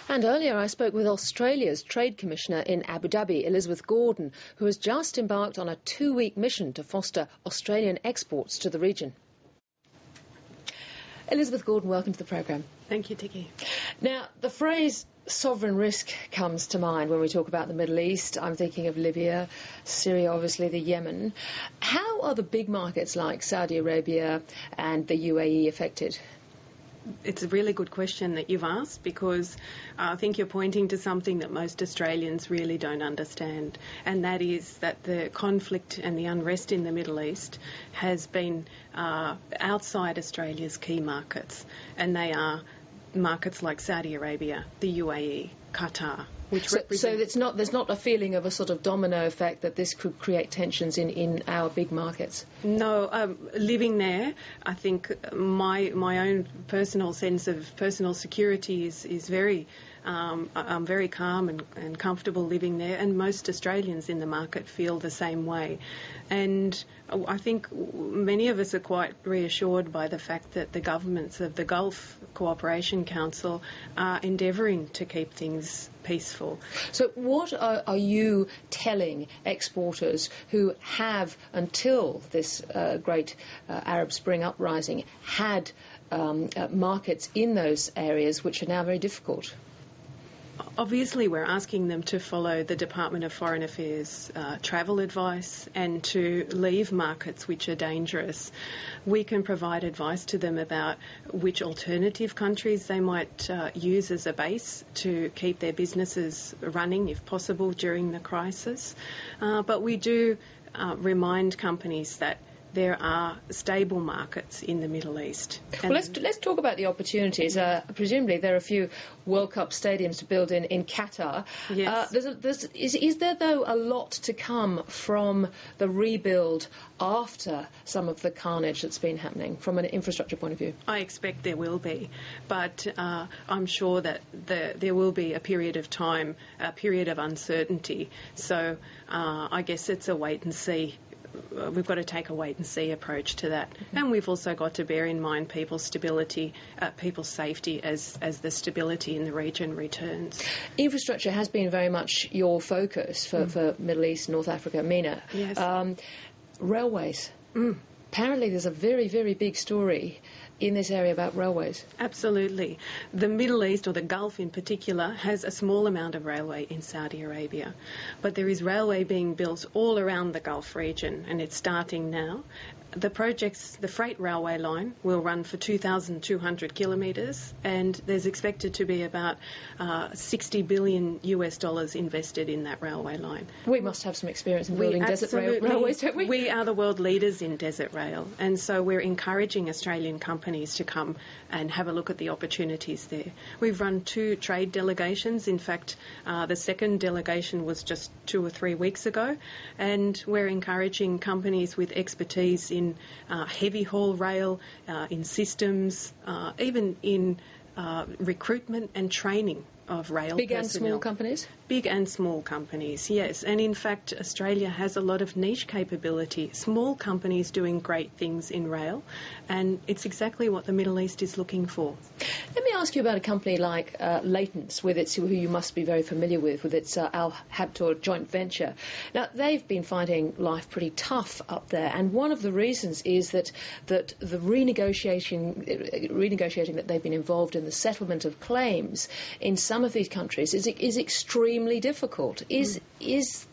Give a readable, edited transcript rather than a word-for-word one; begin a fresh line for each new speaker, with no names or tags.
And earlier I spoke with Australia's Trade Commissioner in Abu Dhabi, Elizabeth Gordon, who has just embarked on a 2-week mission to foster Australian exports to the region. Elizabeth Gordon, welcome to the programme.
Thank you, Tiki.
Now, the phrase sovereign risk comes to mind when we talk about the Middle East. I'm thinking of Libya, Syria, obviously the Yemen. How are the big markets like Saudi Arabia and the UAE affected?
It's a really good question that you've asked, because I think you're pointing to something that most Australians really don't understand, and that is that the conflict and the unrest in the Middle East has been outside Australia's key markets, and they are markets like Saudi Arabia, the UAE, Qatar.
So there's not a feeling of a sort of domino effect that this could create tensions in our big markets?
No, living there, I think my own personal sense of personal security is very, I'm very calm and comfortable living there, and most Australians in the market feel the same way. And I think many of us are quite reassured by the fact that the governments of the Gulf Cooperation Council are endeavouring to keep things peaceful.
So what are you telling exporters who have, until this great Arab Spring uprising, had markets in those areas which are now very difficult?
Obviously, we're asking them to follow the Department of Foreign Affairs travel advice and to leave markets which are dangerous. We can provide advice to them about which alternative countries they might use as a base to keep their businesses running, if possible, during the crisis. But we do remind companies that there are stable markets in the Middle East.
Well, let's talk about the opportunities. Presumably there are a few World Cup stadiums to build in Qatar.
Yes.
Is there, though, a lot to come from the rebuild after some of the carnage that's been happening from an infrastructure point of view?
I expect there will be, but I'm sure that there will be a period of time, a period of uncertainty. So I guess it's a wait and see. We've got to take a wait-and-see approach to that. Mm-hmm. And we've also got to bear in mind people's stability, people's safety as the region returns.
Infrastructure has been very much your focus for Middle East, North Africa, MENA.
Yes.
Railways. Apparently there's a very, very big story in this area about railways.
Absolutely. The Middle East, or the Gulf in particular, has a small amount of railway in Saudi Arabia. But there is railway being built all around the Gulf region, and it's starting now. The freight railway line will run for 2,200 kilometres, and there's expected to be about $60 billion invested in that railway line.
We must have some experience in building desert railways, don't we?
We are the world leaders in desert rail, and so we're encouraging Australian companies to come and have a look at the opportunities there. We've run 2 trade delegations. In fact, the second delegation was just 2 or 3 weeks ago, and we're encouraging companies with expertise in heavy haul rail, in systems, even in recruitment and training of rail
Big
personnel.
And small companies?
Big and small companies, yes. And in fact, Australia has a lot of niche capability. Small companies doing great things in rail, and it's exactly what the Middle East is looking for.
Let me ask you about a company like Latence, who you must be very familiar with its Al Habtoor joint venture. Now, they've been finding life pretty tough up there, and one of the reasons is that the renegotiating that they've been involved in, the settlement of claims in some of these countries is extremely difficult. Is that